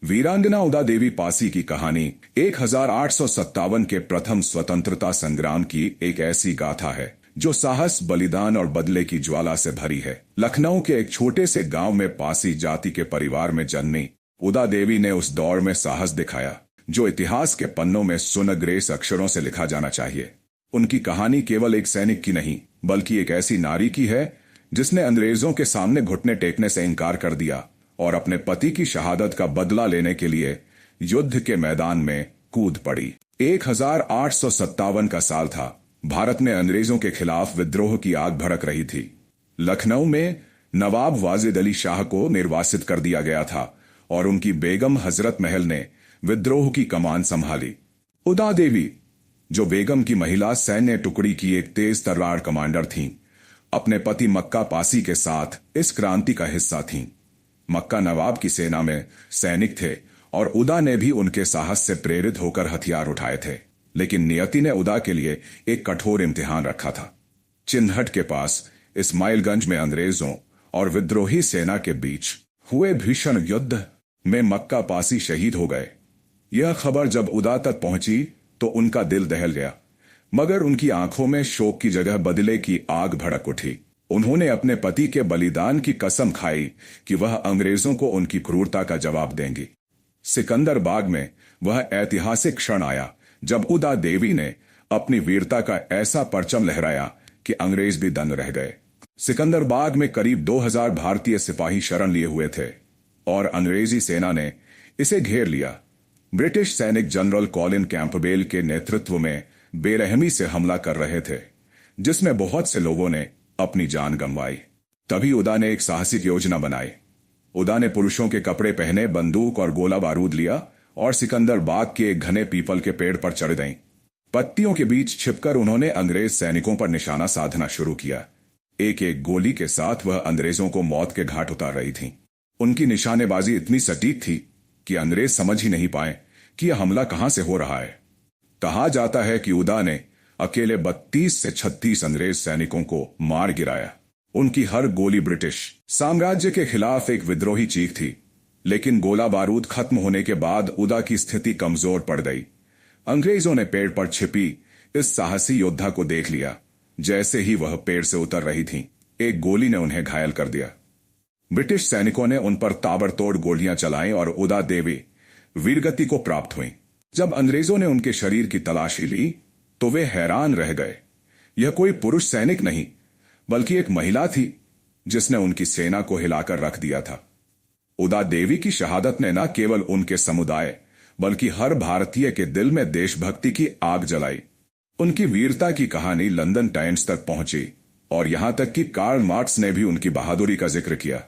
वीरांगना उदा देवी पासी की कहानी 1857 के प्रथम स्वतंत्रता संग्राम की एक ऐसी गाथा है जो साहस, बलिदान और बदले की ज्वाला से भरी है। लखनऊ के एक छोटे से गांव में पासी जाति के परिवार में जन्मी उदा देवी ने उस दौर में साहस दिखाया जो इतिहास के पन्नों में सुनहरे अक्षरों से लिखा जाना चाहिए। उनकी कहानी केवल एक सैनिक की नहीं, बल्कि एक ऐसी नारी की है जिसने अंग्रेजों के सामने घुटने टेकने से इनकार कर दिया और अपने पति की शहादत का बदला लेने के लिए युद्ध के मैदान में कूद पड़ी। 1857 का साल था। भारत में अंग्रेजों के खिलाफ विद्रोह की आग भड़क रही थी। लखनऊ में नवाब वाजिद अली शाह को निर्वासित कर दिया गया था और उनकी बेगम हजरत महल ने विद्रोह की कमान संभाली। उदा देवी, जो बेगम की महिला सैन्य टुकड़ी की एक तेज तर्रार कमांडर थीं, अपने पति मक्का पासी के साथ इस क्रांति का हिस्सा थीं। मक्का नवाब की सेना में सैनिक थे और उदा ने भी उनके साहस से प्रेरित होकर हथियार उठाए थे। लेकिन नियति ने उदा के लिए एक कठोर इम्तिहान रखा था। चिन्हट के पास इस्माइलगंज में अंग्रेजों और विद्रोही सेना के बीच हुए भीषण युद्ध में मक्का पासी शहीद हो गए। यह खबर जब उदा तक पहुंची तो उनका दिल दहल गया, मगर उनकी आंखों में शोक की जगह बदले की आग भड़क उठी। उन्होंने अपने पति के बलिदान की कसम खाई कि वह अंग्रेजों को उनकी क्रूरता का जवाब देंगी। सिकंदर बाग में वह ऐतिहासिक क्षण आया जब उदा देवी ने अपनी वीरता का ऐसा परचम लहराया कि अंग्रेज भी दंग रह गए। सिकंदर बाग में करीब 2000 भारतीय सिपाही शरण लिए हुए थे और अंग्रेजी सेना ने इसे घेर लिया। ब्रिटिश सैनिक जनरल कॉलिन कैंपबेल के नेतृत्व में बेरहमी से हमला कर रहे थे, जिसमें बहुत से लोगों ने अपनी जान गंवाई। तभी उदा ने एक साहसिक योजना बनाई। उदा ने पुरुषों के कपड़े पहने, बंदूक और गोला बारूद लिया और सिकंदर बाग के एक घने पीपल के पेड़ पर चढ़ गईं। पत्तियों के बीच छिपकर उन्होंने अंग्रेज सैनिकों पर निशाना साधना शुरू किया। एक एक गोली के साथ वह अंग्रेजों को मौत के घाट उतार रही थीं। उनकी निशानेबाजी इतनी सटीक थी कि अंग्रेज समझ ही नहीं पाए कि यह हमला कहां से हो रहा है। कहा जाता है कि उदा ने अकेले 32 से 36 अंग्रेज सैनिकों को मार गिराया। उनकी हर गोली ब्रिटिश साम्राज्य के खिलाफ एक विद्रोही चीख थी। लेकिन गोला बारूद खत्म होने के बाद उदा की स्थिति कमजोर पड़ गई। अंग्रेजों ने पेड़ पर छिपी इस साहसी योद्धा को देख लिया। जैसे ही वह पेड़ से उतर रही थी, एक गोली ने उन्हें घायल कर दिया। ब्रिटिश सैनिकों ने उन पर ताबड़तोड़ गोलियां चलाई और उदा देवी वीरगति को प्राप्त हुई। जब अंग्रेजों ने उनके शरीर की तलाशी ली तो वे हैरान रह गए। यह कोई पुरुष सैनिक नहीं, बल्कि एक महिला थी जिसने उनकी सेना को हिलाकर रख दिया था। उदा देवी की शहादत ने न केवल उनके समुदाय बल्कि हर भारतीय के दिल में देशभक्ति की आग जलाई। उनकी वीरता की कहानी लंदन टाइम्स तक पहुंची और यहां तक कि कार्ल मार्क्स ने भी उनकी बहादुरी का जिक्र किया।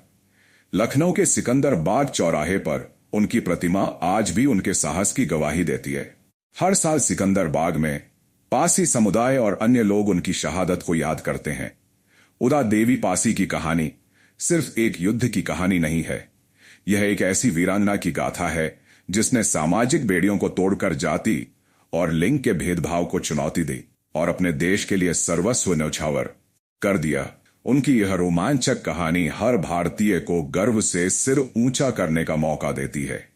लखनऊ के सिकंदर बाग चौराहे पर उनकी प्रतिमा आज भी उनके साहस की गवाही देती है। हर साल सिकंदर बाग में पासी समुदाय और अन्य लोग उनकी शहादत को याद करते हैं। उदा देवी पासी की कहानी सिर्फ एक युद्ध की कहानी नहीं है। यह एक ऐसी वीरांगना की गाथा है जिसने सामाजिक बेड़ियों को तोड़कर जाति और लिंग के भेदभाव को चुनौती दी और अपने देश के लिए सर्वस्व न्यौछावर कर दिया। उनकी यह रोमांचक कहानी हर भारतीय को गर्व से सिर ऊंचा करने का मौका देती है।